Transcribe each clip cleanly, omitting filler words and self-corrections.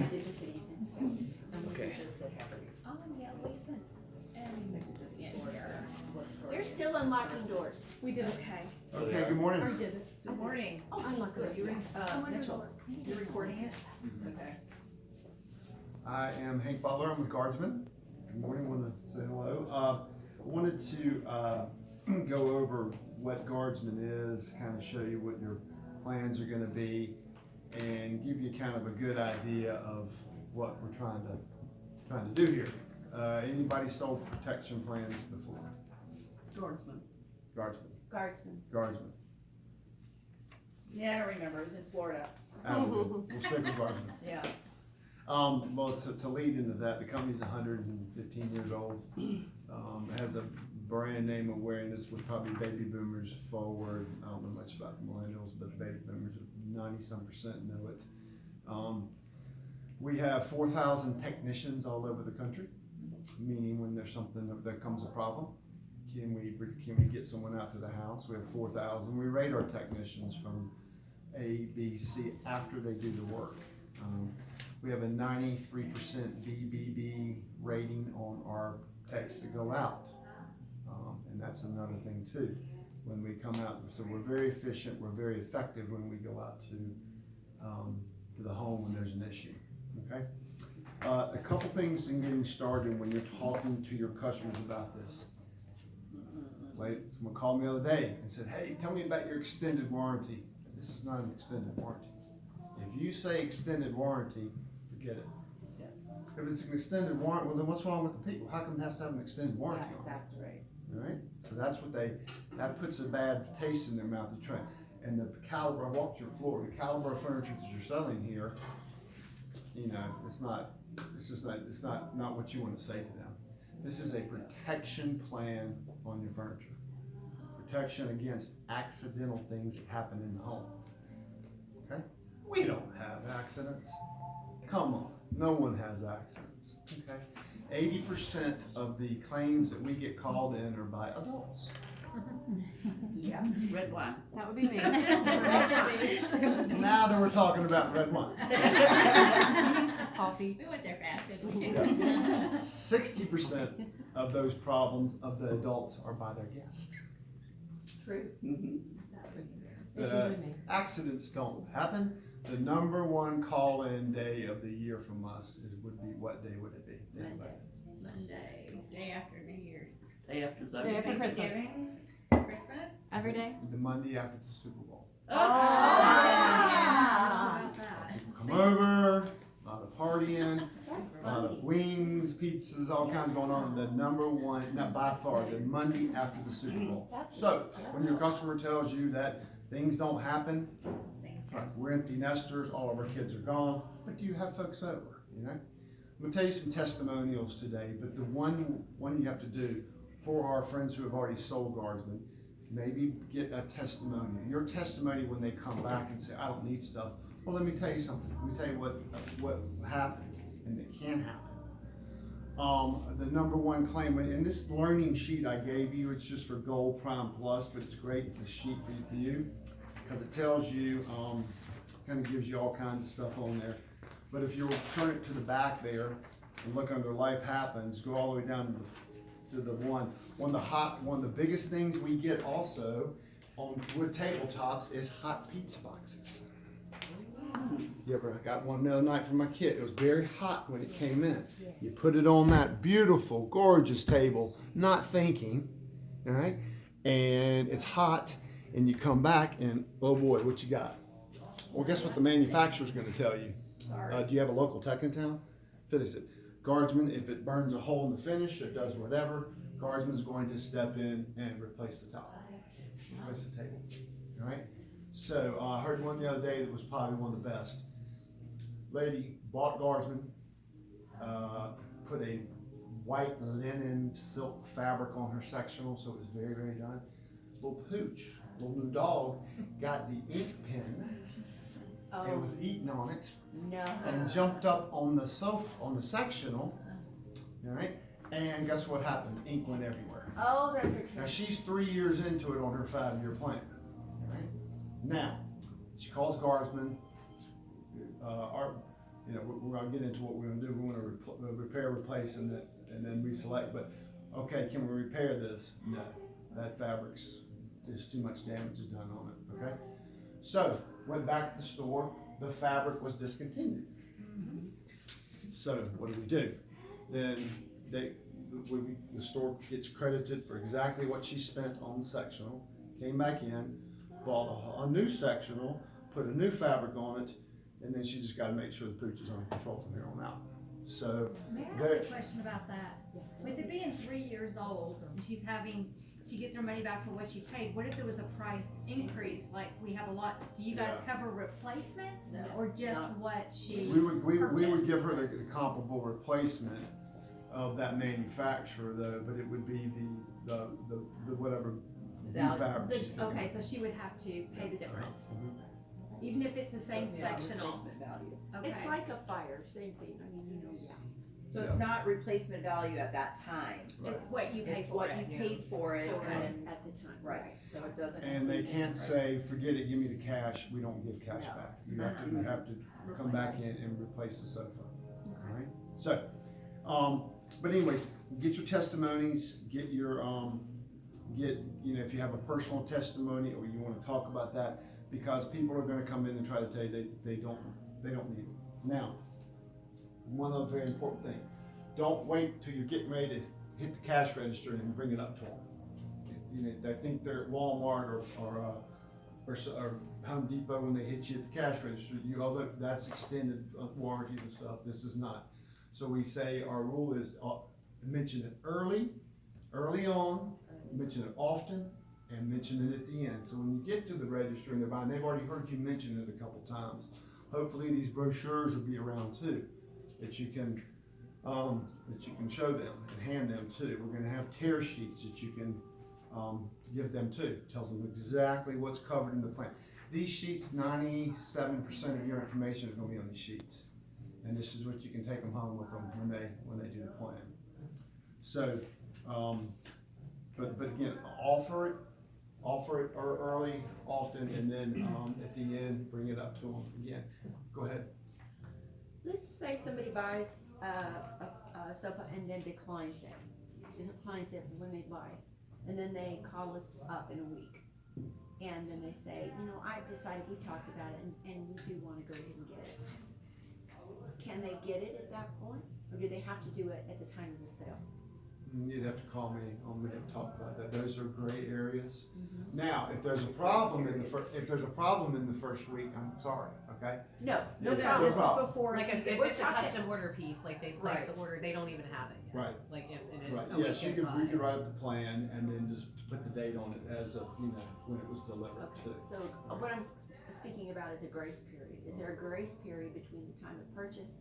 Good to see you. Okay. Oh, yeah, Lisa. And next to here. They're still unlocking doors. We did okay. Okay, good Or morning. did it? Good morning. Oh, I'm not Good, good. Mitchell, you're recording it? Okay. I am Hank Butler. I'm with Guardsman. Good morning. Want to say hello. I wanted to go over what Guardsman is, kind of show you what your plans are going to be, and give you kind of a good idea of what we're trying to do here. Anybody sold protection plans before? Guardsman. Guardsman. Yeah, I don't remember, it was in Florida. We'll stick with Guardsman. Yeah. Well, to lead into that, the company's 115 years old. It has a brand name awareness with probably baby boomers forward. I don't know much about the millennials, but the baby boomers, 90-some% know it. We have 4,000 technicians all over the country, meaning when there's something that comes a problem, can we get someone out to the house? We have 4,000. We rate our technicians from A, B, C after they do the work. We have a 93% BBB rating on our techs that go out. And that's another thing too. When we come out, so we're very efficient, we're very effective when we go out to the home when there's an issue, okay? A couple things in getting started when you're talking to your customers about this. Someone called me the other day and said, hey, tell me about your extended warranty. This is not an extended warranty. If you say extended warranty, forget it. Yeah. If it's an extended warranty, well then what's wrong with the people? How come it has to have an extended warranty on it? Exactly right. All right, so that's what that puts a bad taste in their mouth to try. And the caliber, I walked your floor, the caliber of furniture that you're selling here, you know, it's not what you want to say to them. This is a protection plan on your furniture. Protection against accidental things that happen in the home. Okay? We don't have accidents. Come on, no one has accidents. Okay? 80% of the claims that we get called in are by adults. Yeah, red wine. That would be me. Now that we're talking about red wine. Coffee. We went there fast. 60% of those problems of the adults are by their guests. True. It's usually me. Accidents don't happen. The number one call-in day of the year from us would be, what day would it be? Monday, day after New Year's. Day after Day after Christmas. Thanksgiving, Christmas. Every day? The Monday after the Super Bowl. Oh, yeah. How about that? People come over, a lot of partying, a lot of wings, pizzas, all kinds going on. The number one, not by far, the Monday after the Super Bowl. So when your customer tells you that things don't happen, right, we're empty nesters, all of our kids are gone, but do you have folks over, you know? I'm gonna tell you some testimonials today, but the one you have to do for our friends who have already sold Guardsman, maybe get a testimonial. Your testimony when they come back and say, I don't need stuff. Well, let me tell you something. Let me tell you what happened, and it can happen. The number one claim, and this learning sheet I gave you, it's just for Gold Prime Plus, but it's great, the sheet for you, because it tells you, kind of gives you all kinds of stuff on there. But if you'll turn it to the back there and look under Life Happens, go all the way down to the one of the biggest things we get also on wood tabletops is hot pizza boxes. You ever got one the other night from my kid? It was very hot when it came in. You put it on that beautiful, gorgeous table, not thinking, all right? And it's hot, and you come back, and oh boy, what you got? Well, guess what the manufacturer's going to tell you? Do you have a local tech in town? Finish it. Guardsman, if it burns a hole in the finish or does whatever, Guardsman's going to step in and replace the top, replace the table. All right? So I heard one the other day that was probably one of the best. Lady bought Guardsman, put a white linen silk fabric on her sectional, so it was very, very done. Little pooch, little new dog, got the ink pen and was eating on it. No. And jumped up on the sofa, on the sectional, all right? And guess what happened? Ink went everywhere. Oh, that's a Now change. she's 3 years into it on her 5-year plan, all right? Now, she calls Guardsman. you know, we're gonna get into what we're gonna do. We wanna repair, replace, and then reselect, but, okay, can we repair this? No, that fabric's, there's too much damage is done on it, okay? So, went back to the store, the fabric was discontinued. So, what do? Then the store gets credited for exactly what she spent on the sectional, came back in, bought a new sectional, put a new fabric on it, and then she just gotta make sure the pooch is under control from here on out. So, May I there- ask a question about that? With it being 3 years old, and she gets her money back for what she paid, what if there was a price increase, like we have a lot, do you guys Yeah. cover replacement? No, Or just not- what she we would purchased? give her the comparable replacement of that manufacturer though, but it would be the whatever new Value. fabric she's picking Okay, up. so she would have to pay the difference, Mhm. even if it's the same Yeah, sectional, replacement value. okay. It's like a fire, same thing, I mean, you know, yeah. So it's not replacement value at that time, It's what you pay it's for what it. you paid for it, For and it then, at the time. right, so it doesn't. And they include can't any say, forget it, give me the cash, we don't give cash No. back. You have to come back in and replace the sofa, alright? So, but anyways, get your testimonies, get your, you know, if you have a personal testimony or you wanna talk about that, because people are gonna come in and try to tell you they don't need it. Now, one other very important thing, don't wait till you're getting ready to hit the cash register and bring it up to them. You know, they think they're at Walmart or Home Depot when they hit you at the cash register, that's extended warranties and stuff, this is not. So we say our rule is, mention it early on, mention it often, and mention it at the end. So when you get to the register and they're buying, they've already heard you mention it a couple times. Hopefully these brochures will be around too, that you can show them and hand them too. We're gonna have tear sheets that you can, give them too. Tells them exactly what's covered in the plan. These sheets, 97% of your information is gonna be on these sheets. And this is what you can take them home with them when they do the plan. So, but again, offer it early, often, and then, at the end, bring it up to them again. Go ahead. Let's just say somebody buys a sofa and then declines it when they buy it. And then they call us up in a week. And then they say, you know, I've decided, we talked about it and we do wanna go ahead and get it. Can they get it at that point? Or do they have to do it at the time of the sale? You'd have to call me, we didn't talk about that, those are gray areas. Now, if there's a problem in the first week, I'm sorry, okay? No No, problem. this is problem. before. Like it's- if we're it's a talking- custom order piece, like they place the order, they don't even have it yet. Right. Like if, in Right, a week yes, you goes could, we by. could write up the plan and then just put the date on it as of, you know, when it was delivered Okay, too. so what I'm speaking about is a grace period. Is there a grace period between the time of purchase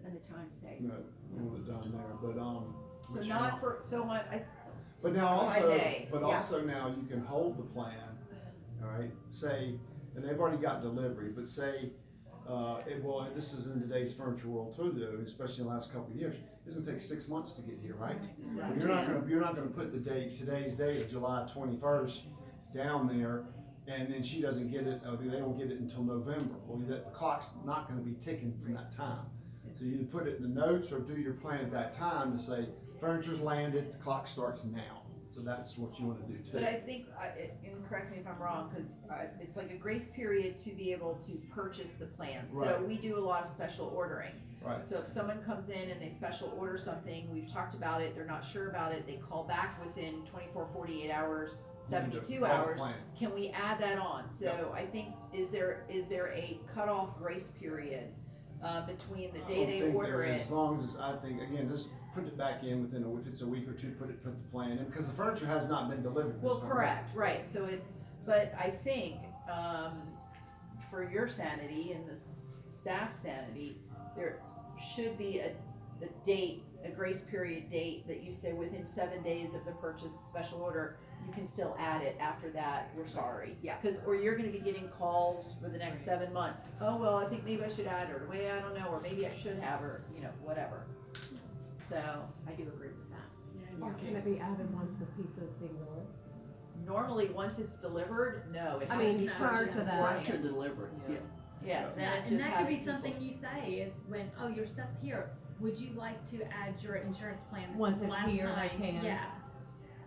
and the time saved? No, we'll get done there, but, So but not for, so what, But now by also, day, but yeah. also now you can hold the plan, alright, say, and they've already got delivery, but say, and this is in today's furniture world too, though, especially in the last couple of years, it's gonna take 6 months to get here, right? You're not gonna put today's date of July 21st down there, and then she doesn't get it, or they don't get it until November, well, the clock's not gonna be ticking from that time. So you either put it in the notes or do your plan at that time to say, furniture's landed, the clock starts now. So that's what you wanna do too. but I think, and correct me if I'm wrong, cause it's like a grace period to be able to purchase the plan. So Right. we do a lot of special ordering. Right. So if someone comes in and they special order something, we've talked about it, they're not sure about it, they call back within 24, 48 hours, You need to 72 hold the hours. plan. Can we add that on? So I think, is there a cutoff grace period, between the day they order it? As long as I think, again, just put it back in within, if it's a week or two, put the plan in, because the furniture has not been delivered. Well, correct, right, so it's, but I think, for your sanity and the staff sanity, there should be a date, a grace period date that you say within 7 days of the purchase special order, you can still add it after that, we're sorry. Yeah. Cause, or you're gonna be getting calls for the next 7 months, oh, well, I think maybe I should add, or wait, I don't know, or maybe I should have, or, you know, whatever. So, I do agree with that. Or can it be added once the pizza is being delivered? normally, once it's delivered, no, it I has to mean, be prior purchased to that. beforehand. To deliver it, yeah. Yeah, then it's And just that could be having something people. you say is when, oh, your stuff's here, would you like to add your insurance plan? This Once is the it's last here, they time. can. Yeah.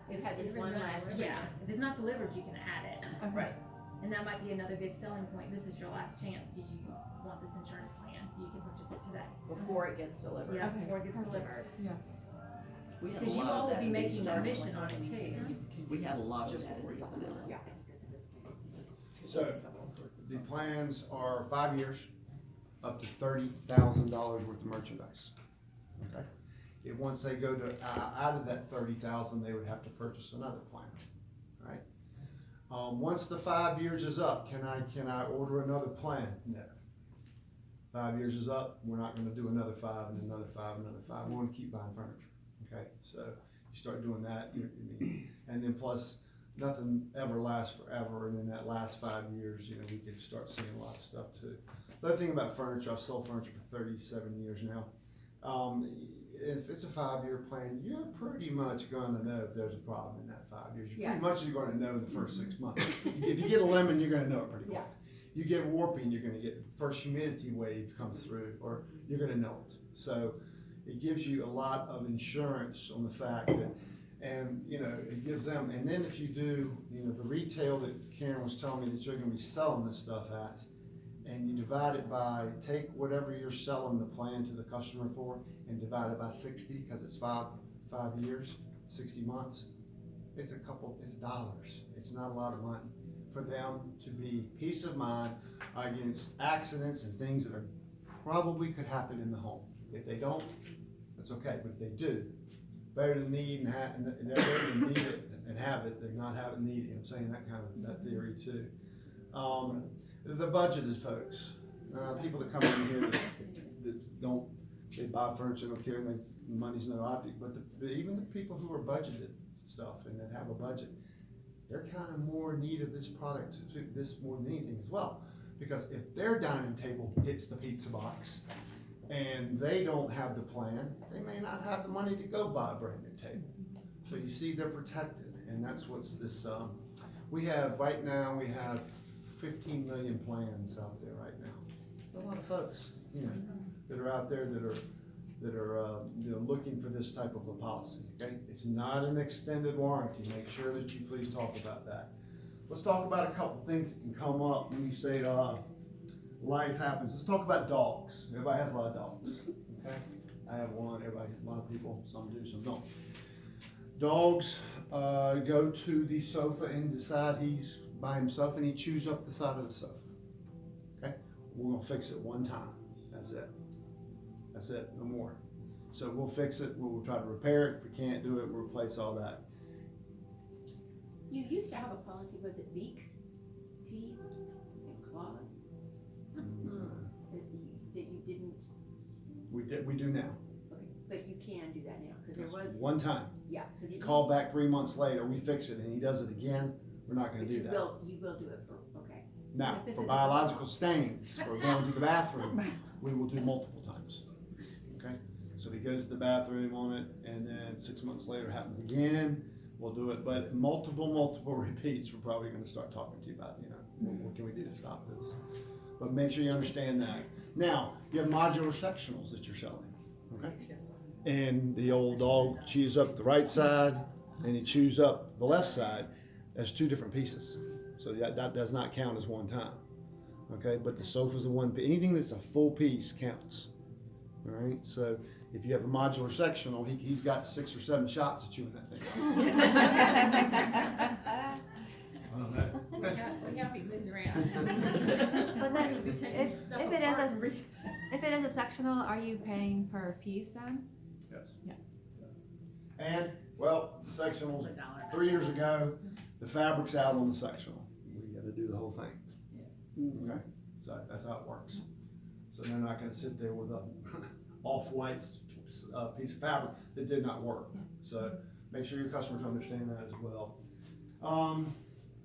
We've had this If it's one not last delivered- year. Yeah, if it's not delivered, you can add it. Okay. Right. And that might be another good selling point. This is your last chance. Do you want this insurance plan? You can purchase it today. Before it gets delivered. Yeah, Okay, before it gets perfect. delivered. We had a Because you lot all of will that. be making started commission when- on it too. We had a lot of stories. So, the plans are 5 years, up to $30,000 worth of merchandise. Okay? If once they go to, out of that 30,000, they would have to purchase another plan, right? Once the 5 years is up, can I order another plan? No. 5 years is up, we're not gonna do another 5 and another 5 and another 5, we wanna keep buying furniture, okay? So, you start doing that, and then plus, nothing ever lasts forever, and in that last 5 years, we could start seeing a lot of stuff too. The other thing about furniture, I've sold furniture for 37 years now. If it's a 5-year plan, you're pretty much gonna know if there's a problem in that 5 years. You're pretty much gonna know in the first 6 months. If you get a lemon, you're gonna know it pretty quick. You get warping, you're gonna get first humidity wave comes through, or you're gonna know it. So it gives you a lot of insurance on the fact that, and it gives them, and then if you do, the retail that Karen was telling me that you're gonna be selling this stuff at, and you divide it by, take whatever you're selling the plan to the customer for, and divide it by 60, cause it's five years, 60 months. It's dollars. It's not a lot of money for them to be peace of mind against accidents and things that probably could happen in the home. If they don't, that's okay, but if they do, better to need and have, and better to need it and have it than not have it and need it. I'm saying that theory too. The budget is, folks, people that come in here that don't, they buy furniture, don't care, and money's no object, but even the people who are budgeted stuff and that have a budget, they're kind of more in need of this product, this more than anything as well. Because if their dining table hits the pizza box and they don't have the plan, they may not have the money to go buy a brand new table. So you see, they're protected, and that's what's this, right now we have 15 million plans out there right now. A lot of folks, that are out there that are looking for this type of a policy, okay? It's not an extended warranty. Make sure that you please talk about that. Let's talk about a couple things that can come up when you say, life happens. Let's talk about dogs. Everybody has a lot of dogs, okay? I have one, a lot of people, some do, some don't. Dogs, go to the sofa and decide he's by himself and he chews up the side of the sofa, okay? We're gonna fix it one time, that's it. That's it, no more. So we'll fix it, we'll try to repair it. If we can't do it, we'll replace all that. You used to have a policy, was it beaks, teeth, and claws? That you didn't, We do now. okay, but you can do that now, cause there was, One time. yeah, cause you. Call back 3 months later, we fix it and he does it again, we're not gonna But do you that. will do it for, okay. Now, If it's for a- biological stains, for going to the bathroom, we will do multiple times. Okay? So he goes to the bathroom on it, and then 6 months later it happens again, we'll do it, but multiple repeats, we're probably gonna start talking to you about, what can we do to stop this? But make sure you understand that. Now, you have modular sectionals that you're selling, okay? And the old dog chews up the right side, and he chews up the left side. That's 2 different pieces. So that does not count as one time, okay? But the sofa's a one piece. Anything that's a full piece counts, all right? So if you have a modular sectional, he's got 6 or 7 shots at chewing that thing up. I don't know. We got people moves around. But then, Be taking if stuff it is apart a, and re- if it is a sectional, are you paying per piece then? Yes. Yeah. And, well, the sectionals, For $1. 3 years ago, the fabric's out on the sectional. We gotta do the whole thing. Okay, so that's how it works. So they're not gonna sit there with a off-white piece of fabric that did not work. So make sure your customers understand that as well.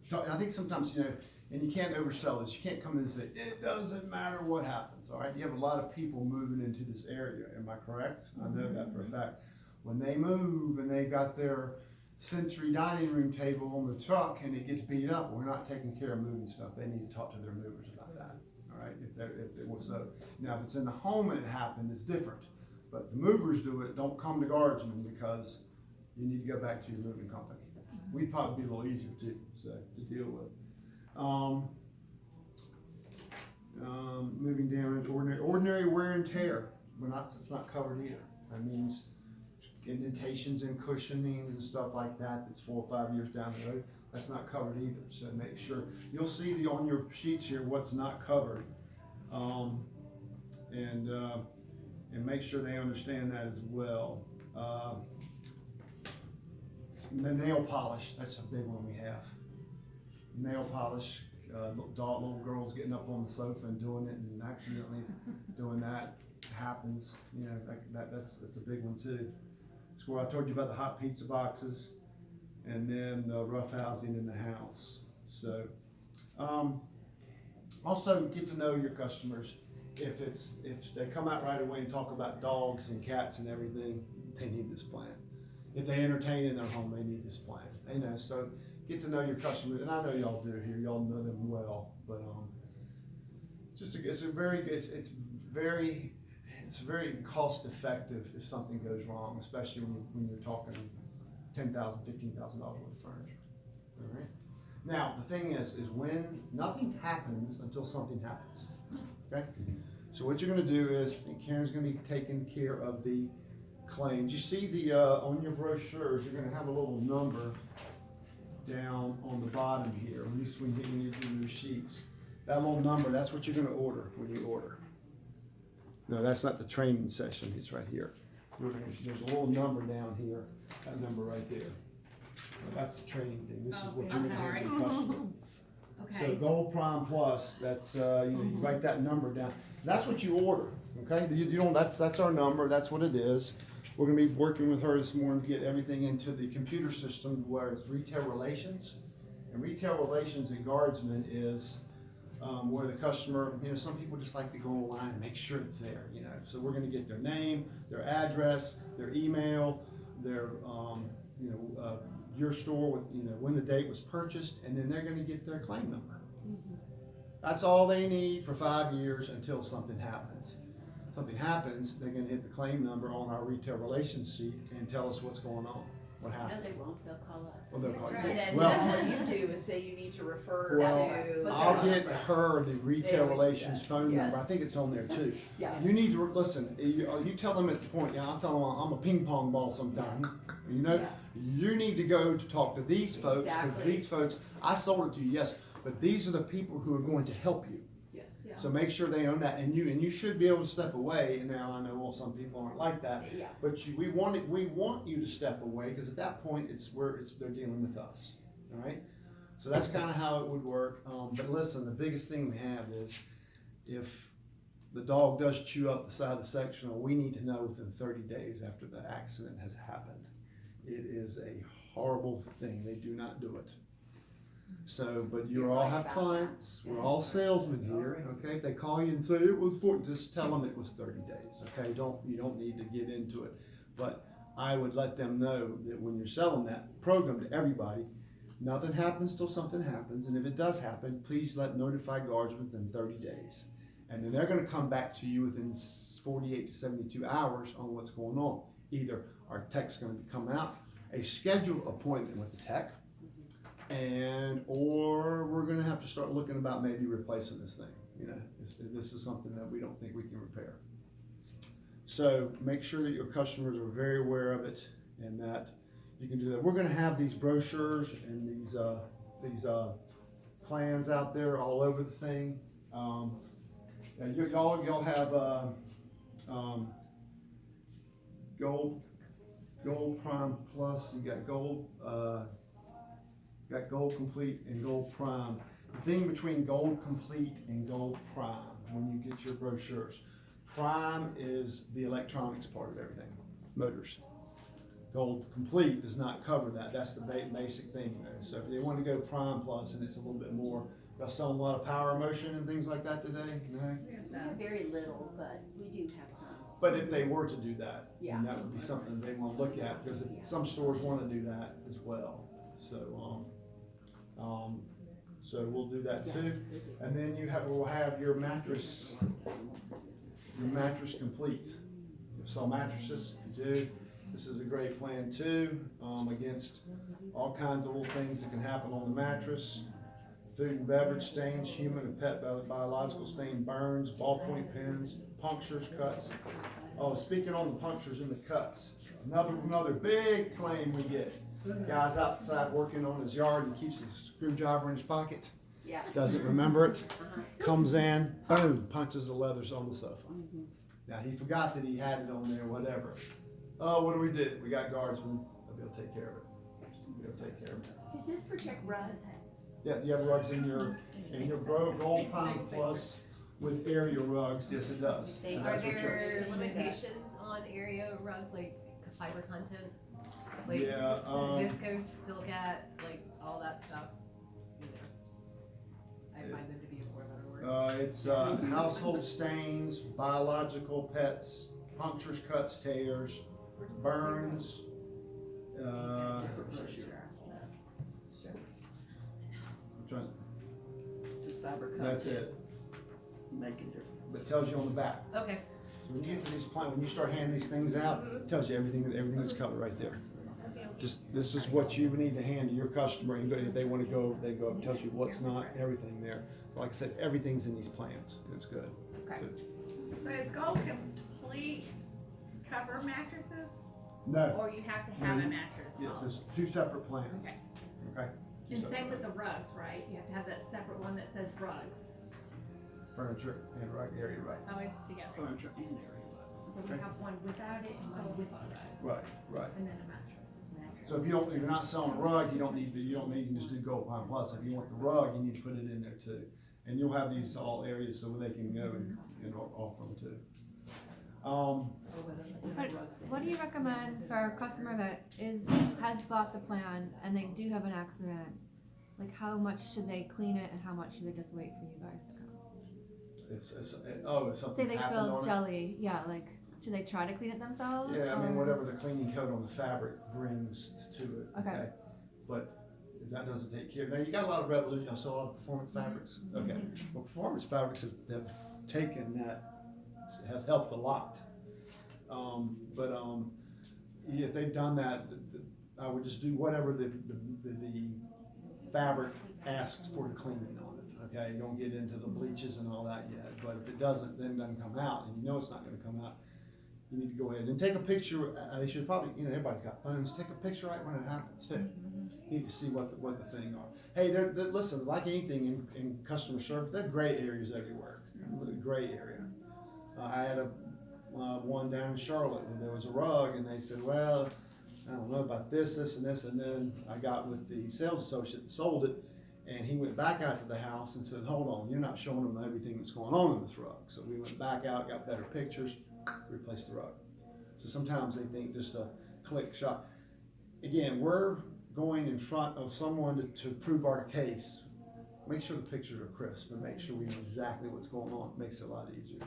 So I think sometimes, and you can't oversell this. You can't come in and say, it doesn't matter what happens, all right? You have a lot of people moving into this area, am I correct? I know that for a fact. When they move and they got their Century dining room table on the truck and it gets beat up, we're not taking care of moving stuff. They need to talk to their movers about that, all right? If it was now, if it's in the home and it happened, it's different. But the movers do it, don't come to Guardsman because you need to go back to your moving company. We'd probably be a little easier too, so to deal with. Moving down into ordinary wear and tear. It's not covered either. That means indentations and cushionings and stuff like that. That's 4 or 5 years down the road. That's not covered either. So make sure you'll see on your sheets here what's not covered, and make sure they understand that as well. The nail polish. That's a big one we have. Nail polish. Little girls getting up on the sofa and doing it and accidentally doing that happens. You know, that's a big one too. It's where I told you about the hot pizza boxes and then the rough housing in the house. So, also get to know your customers. If they come out right away and talk about dogs and cats and everything, they need this plan. If they entertain in their home, they need this plan. You know, so get to know your customers, and I know y'all do here. Y'all know them well, but it's very cost effective if something goes wrong, especially when you're talking $10,000, $15,000 worth of furniture. All right. Now the thing is when nothing happens until something happens. Okay. So what you're going to do is, and Karen's going to be taking care of the claims. You see the on your brochures, you're going to have a little number down on the bottom here when you do your sheets. That little number, that's what you're going to order when you order. No, that's not the training session. It's right here. There's a little number down here. That number right there. That's the training thing. This is what you're going to have to the customer. So Okay. Gold Prime Plus. That's you write that number down. That's what you order. Okay. You don't. That's our number. That's what it is. We're going to be working with her this morning to get everything into the computer system where it's retail relations. And retail relations at Guardsman is where the customer, some people just like to go online and make sure it's there, So we're going to get their name, their address, their email, their, your store with, when the date was purchased, and then they're going to get their claim number. That's all they need for 5 years until something happens. Something happens, they're going to hit the claim number on our retail relations sheet and tell us what's going on, what No, happened. they won't, they'll call us. Well, they'll call you. And then Well- all you do is say you need to refer Well, to. I'll get her the retail always do relations that. phone Yes. number. I think it's on there too. Yeah. You need to listen. You tell them at the point. I'll tell them I'm a ping pong ball sometimes. Yeah. You need to go to talk to these folks because Exactly. these folks. I sold it to you, yes, but these are the people who are going to help you. Yes. Yeah. So make sure they own that, and you should be able to step away. And now I know, well, some people aren't like that, Yeah. but we want you to step away because at that point they're dealing with us. All right. So that's kind of how it would work. But listen, the biggest thing we have is if the dog does chew up the side of the sectional, we need to know within 30 days after the accident has happened. It is a horrible thing. They do not do it. So, but you all have clients. We're all salesmen here. Okay, if they call you and say it was just tell them it was 30 days. Okay, you don't need to get into it. But I would let them know that when you're selling that program to everybody, nothing happens till something happens, and if it does happen, please notify Guardsman within 30 days. And then they're going to come back to you within 48 to 72 hours on what's going on. Either our tech's going to come out, a scheduled appointment with the tech, or we're going to have to start looking about maybe replacing this thing. This is something that we don't think we can repair. So make sure that your customers are very aware of it and that you can do that. We're going to have these brochures and these plans out there all over the thing. Y'all have Gold Prime Plus. You got Gold Complete and Gold Prime. The thing between Gold Complete and Gold Prime, when you get your brochures, Prime is the electronics part of everything, motors. Gold Complete does not cover that. That's the basic thing, So if they want to go Prime Plus and it's a little bit more, y'all selling a lot of power motion and things like that today? No? We have very little, but we do have some. But if they were to do that, Yeah. then that would be something they want to look at because some stores want to do that as well. So, So we'll do that too. And then we'll have your mattress complete. You sell mattresses, if you do, this is a great plan too, against all kinds of little things that can happen on the mattress. Food and beverage stains, human and pet biological stain, burns, ballpoint pens, punctures, cuts. Oh, speaking on the punctures and the cuts, another big claim we get. Guy's outside working on his yard and keeps his screwdriver in his pocket. Yeah. Doesn't remember it, comes in, boom, punches the leathers on the sofa. Now, he forgot that he had it on there, whatever. Oh, what do? We got Guardsman, they'll be able to take care of it. They'll take care of it. Does this protect rugs? Yeah, you have rugs in your Gold Pound Plus with area rugs, yes it does. So Are that's what yours- there limitations on area rugs, like fiber content? Like Yeah, viscose, silicat, like all that stuff? You know, I find them to be a for better word. It's household stains, biological pets, punctures, cuts, tears, burns, I'm trying- Just fabric that's content, it. make a difference. But it tells you on the back. Okay. So when you get to these when you start handing these things out, it tells you everything that's covered right there. Just, this is what you need to hand to your customer, and if they wanna go, they go, it tells you what's not, everything there. Like I said, everything's in these plans, it's good. Okay. Good. So is Gold Complete cover mattresses, No, or you have to have a mattress? yeah, well? there's two separate plans, Okay. okay? Two And separate same with the plans. rugs, right? You have to have that separate one that says rugs. Furniture and rug, area rug. Oh, it's together. Furniture and area. So we have one without it and one with rugs. Right. And then a mattress. So if you're not selling a rug, you don't need to just do Gold Pine Plus. If you want the rug, you need to put it in there too. And you'll have these all areas so they can go and offer them too. What do you recommend for a customer that has bought the plan and they do have an accident? Like how much should they clean it and how much should they just wait for you guys to come? It's Say something's they happened spill on it. jelly, yeah, like should they try to clean it themselves? Yeah, I mean, or- whatever the cleaning coat on the fabric brings to it, Okay. okay? But if that doesn't take care, now you got a lot of Revolution, I saw a lot of performance fabrics, okay? Well, performance fabrics have taken that, has helped a lot. If they've done that, I would just do whatever the fabric asks for the cleaning on it, okay? You don't get into the bleaches and all that yet, but if it doesn't, then it doesn't come out, and you know it's not gonna come out, you need to go ahead and take a picture. They should probably, everybody's got phones. Take a picture right when it happens too. You need to see what the thing are. Hey, listen, like anything in customer service, there are gray areas everywhere. Gray area. I had one down in Charlotte where there was a rug, and they said, well, I don't know about this, and this, and then I got with the sales associate that sold it, and he went back out to the house and said, hold on, you're not showing them everything that's going on in this rug. So we went back out, got better pictures, replace the rug. So sometimes they think just a click shot. Again, we're going in front of someone to prove our case. Make sure the pictures are crisp and make sure we know exactly what's going on. It makes it a lot easier.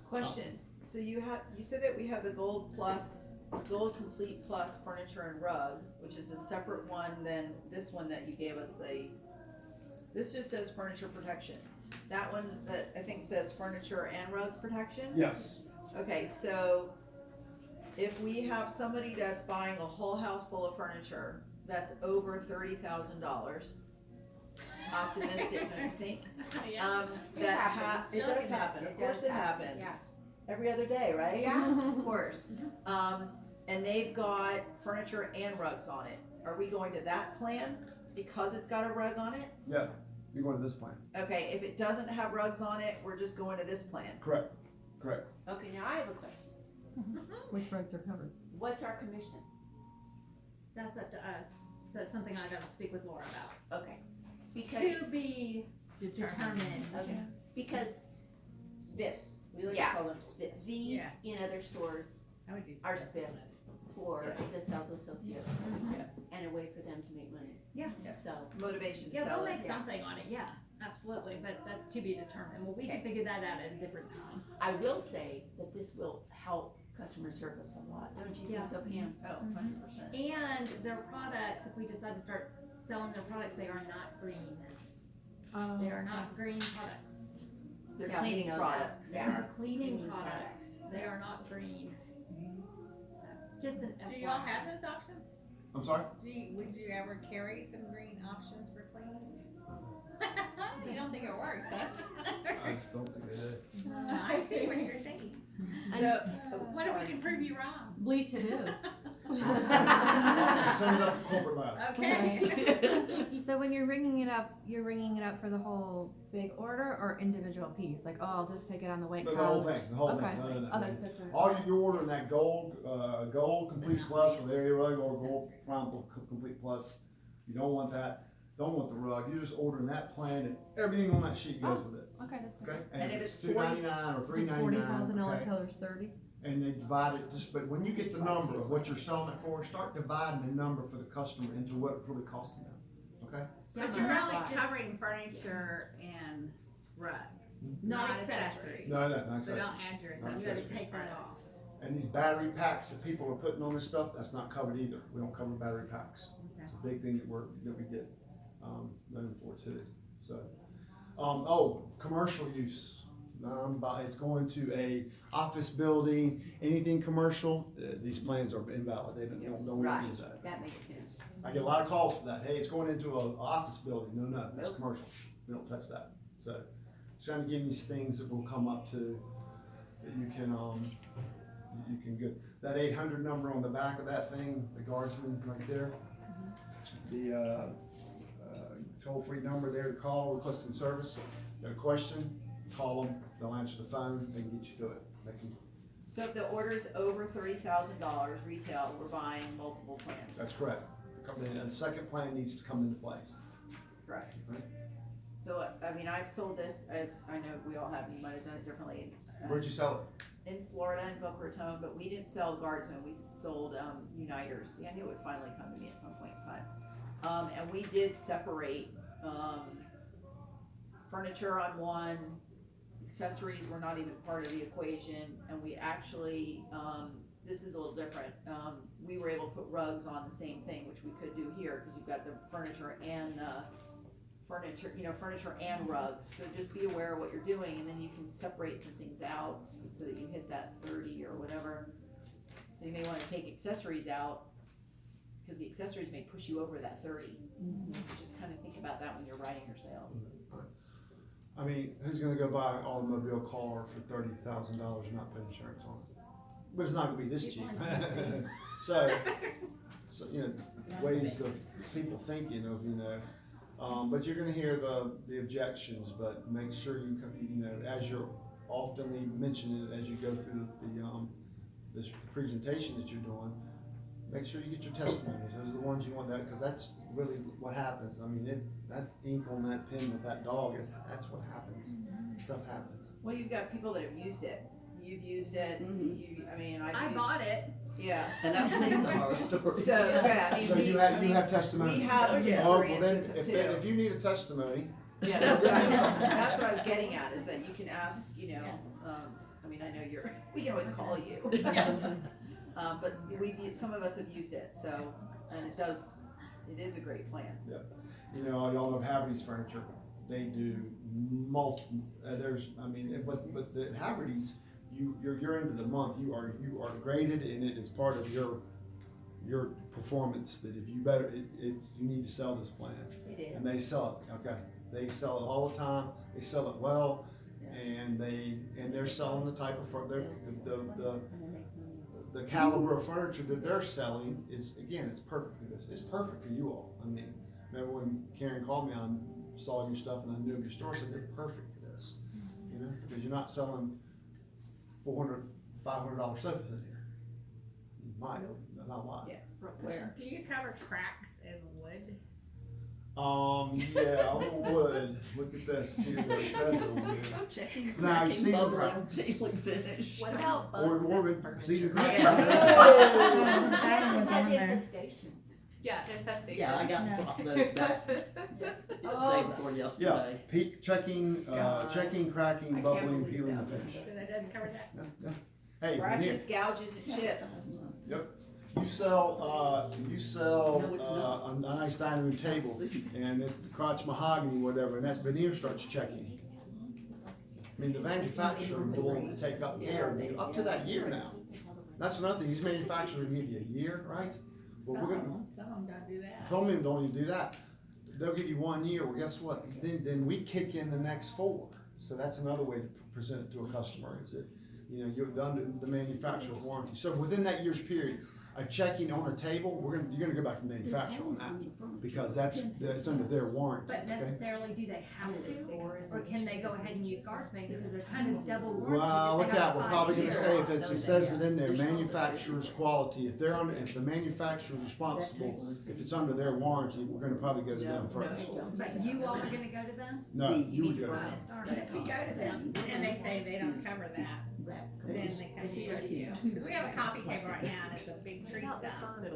Question, so you said that we have the Gold Complete Plus Furniture and Rug, which is a separate one than this one that you gave us, this just says furniture protection. That one that I think says furniture and rug protection? Yes. Okay, so if we have somebody that's buying a whole house full of furniture that's over $30,000, optimistic, don't you think? Yeah. It happens. It does happen, of course it happens. Yeah. Every other day, right? Yeah. Of course. And they've got furniture and rugs on it. Are we going to that plan because it's got a rug on it? Yeah, you're going to this plan. Okay, if it doesn't have rugs on it, we're just going to this plan. Correct. Okay, now I have a question. Which rugs are covered? What's our commission? That's up to us. So it's something I gotta speak with Laura about. Okay. Because, To be determined. okay, because Spiffs. We like Yeah. to call them spiffs. these Yeah. in other stores I would do are spiffs. spiffs for Yeah. the sales associates and a way for them to make money. Yeah. So, Motivation to Yeah, sell they'll it. make something on it, yeah, absolutely, but that's to be determined. Well, we can figure that out at a different time. I will say that this will help customer service a lot, don't you Yeah. think so, Pam? Oh, 100%. And their products, if we decide to start selling their products, they are not green. Oh. They are not green products. They're Yeah, we cleaning know that. products. They are cleaning Cleaning products. They are not green. Just an Do you all FYI. have those options? I'm sorry? Would you ever carry some green options for cleaning? You don't think it works, huh? I just don't think they did. I see what you're saying. So, What if we can prove you wrong? Bleach it is. Send it up to corporate lab. Okay. So when you're ringing it up for the whole big order or individual piece? Like, oh, I'll just take it on the white No, couch. the whole thing, the whole Okay. thing. No. Oh, that's different. All you're ordering that gold complete plus with area rug or gold prime complete plus. You don't want that. Don't want the rug. You're just ordering that plan and everything on that sheet goes with it. Okay, that's good. Okay? And if it's it's 40 $2.99 or It's $40,000 $3.99. Okay? colors 30. And they divide it just, but when you get the number of what you're selling it for, start dividing the number for the customer into what it's really costing them. Okay? But you're only covering furniture and rugs, Not not accessories. accessories. No, not So accessories. don't add your Not accessories. You gotta accessories. take that off. And these battery packs that people are putting on this stuff, that's not covered either. We don't cover battery packs. It's a big thing that we get, known for too, so. Commercial use. It's going to a office building, anything commercial, these plans are invalid. They don't Right, use that. that makes sense. I get a lot of calls for that. Hey, it's going into an office building. No, that's commercial. We don't touch that. So, it's trying to give these things that will come up to, that you can get. That 800 number on the back of that thing, the Guardsman right there. The, toll-free number there to call, requesting service. Got a question, call them, they'll answer the phone, they can get you through it. They can, So if the order's over $30,000 retail, we're buying multiple plans. that's correct. The second plan needs to come into place. Correct. Right. So, I mean, I've sold this, as I know we all have, you might have done it differently. Where'd you sell it? In Florida, in Boca Raton, but we didn't sell Guardsman, we sold, Uniters. See, I knew it would finally come to me at some point in time. And we did separate, furniture on one, accessories were not even part of the equation, and we actually, this is a little different. We were able to put rugs on the same thing, which we could do here, cause you've got the furniture and, furniture and rugs. So just be aware of what you're doing, and then you can separate some things out, just so that you hit that 30 or whatever. So you may wanna take accessories out, cause the accessories may push you over that 30. So just kinda think about that when you're writing your sales. I mean, who's gonna go buy an automobile car for $30,000 and not put insurance on it? But it's not gonna be this cheap. So, ways of people thinking of, but you're gonna hear the objections, but make sure as you're oftenly mentioning it, as you go through this presentation that you're doing, make sure you get your testimonies. Those are the ones you want cause that's really what happens. I mean, that ink on that pen with that dog that's what happens. Stuff happens. Well, you've got people that have used it. You've used it, I bought it. Yeah. And I've seen the horror stories. So, yeah, I mean, So you have testimonies. we have experience Oh, well then, with it too. if you need a testimony, Yeah, that's what I was getting at, is that you can ask, I know we can always call you. Yes. But some of us have used it, so, and it is a great plan. y'all know Haverty's Furniture. They do multiple, but the Haverty's, you're into the month, you are graded, and it is part of your performance, that if you need to sell this plan. It is. And they sell it, okay? They sell it all the time, they sell it well, and they're selling the type of the caliber of furniture that they're selling is, again, it's perfect for this. It's perfect for you all. I mean, remember when Karen called me, I saw your stuff and I knew your store, said they're perfect for this. Because you're not selling $400, $500 sofas in here. You might, not a lot. Yeah. Where? Do you cover cracks in wood? Yeah, on wood. Look at this. Here, what it says over here. Checking, Now, you cracking, see the bubbling, cracks. peeling finish. What about Or bugs wood. and furniture? See the That says infestations. Yeah, infestation. Yeah, I got those back the day before yesterday. Peak checking, checking, cracking, I bubbling, can't believe peeling, that. the finish. So that does cover that? Yeah. Hey, Scratches, gouges, and chips. Yep. you sell a nice dining room table and it's crotch mahogany, whatever, and that veneer starts checking. I mean, the manufacturer will willing to take up care of you up to that year now. That's another thing, these manufacturers give you a year, right? Well, we're gonna, Some of them don't do that. some of them don't even do that. They'll give you 1 year, well, guess what? Then we kick in the next 4. So that's another way to present it to a customer, is that, you know, you're under the manufacturer's warranty. So within that year's period, a checking on a table, you're gonna go back to the manufacturer on that, because that's under their warranty, But okay? necessarily, do they have to, or can they go ahead and use Guardsman, because they're kind of double warranty? Well, They look have out, a we're probably gonna 5 say year. if it says it in there, manufacturer's quality, if the manufacturer's responsible, if it's under their warranty, we're gonna probably go to them first. But you all are gonna go to them? No, you would go to Oh, them. darn But it. if we go to them and they say they don't cover that, then they come to you. Because we have a coffee table right now and it's a big tree stump.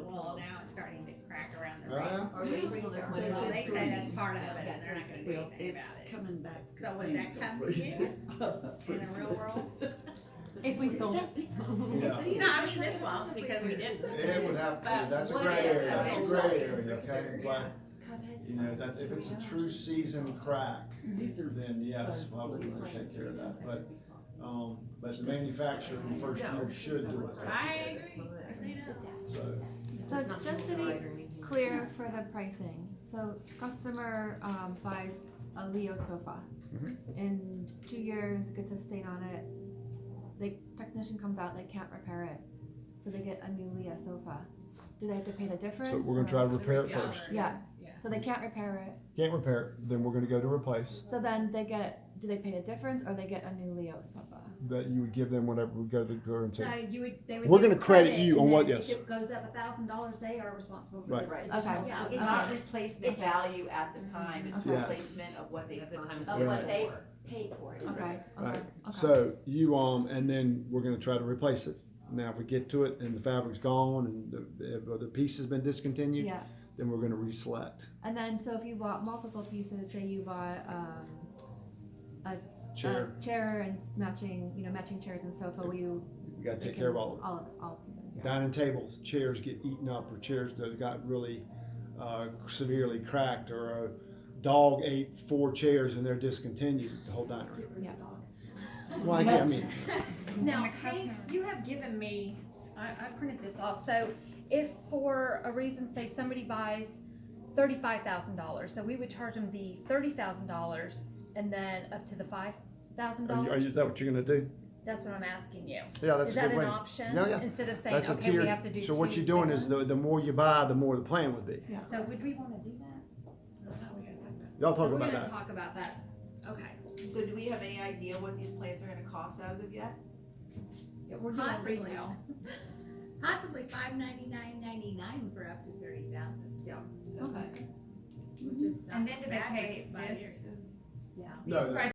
Well, now it's starting to crack around the roots. So they say that's part of it and they're not gonna do anything about it. coming back. So would that come to you in the real world? If we sold it. Yeah. No, I mean this won't because we didn't. It would have to, that's a gray area, that's a gray area, okay, but, you know, that, if it's a true season crack, then yes, probably we would take care of that, but the manufacturer in the first year should do it. I agree. They know. So, So just to be clear for the pricing, so customer buys a Leo sofa. Mhm. In 2 years, gets a stain on it. The technician comes out, they can't repair it, so they get a new Leo sofa. Do they have to pay the difference? so we're gonna try to repair it first. Yeah. Yeah. So they can't repair it. Can't repair it, then we're gonna go to replace, So then do they pay the difference or they get a new Leo sofa? that you would give them whatever, we go to the and So say, they would. We're give gonna credit you and on what- then yes. If it goes up $1,000, they are responsible for Right. the Right. Okay. Yeah, it's Okay. not replacement value at the time, it's Yes. replacement of what they At the time purchased, it's of what done. they paid for it. Okay, okay, Right. okay. so you, and then we're gonna try to replace it. Now, if we get to it and the fabric's gone and the piece has been discontinued, Yeah, then we're gonna reselect. and then so if you bought multiple pieces, say you bought Chair, a chair and matching chairs and sofa, will you? we gotta they take care of can- all of it. all pieces, yeah. Dining tables, chairs get eaten up, or chairs that got really severely cracked, or a dog ate 4 chairs and they're discontinued, the whole dining room. Yeah. Well, yeah, I mean, Now, hey, you have given me, I printed this off, so if for a reason, say somebody buys $35,000, so we would charge them the $30,000 and then up to the $5,000? is that what you're gonna do? That's what I'm asking you. Yeah, that's Is a that good an way. option? Yeah, yeah. Instead of saying, That's a okay, we tiered, have to do so what two you're doing big is ones? the more you buy, the more the plan would be. So would we wanna do that? Y'all So talk we're about gonna that. talk about that, okay. So do we have any idea what these plans are gonna cost as of yet? Yeah, we're doing Possibly. retail. Possibly $599.99 for up to 30,000. Yeah. Okay. Which is not And then do they bad pay for 5 this? years. Yeah. No, These prices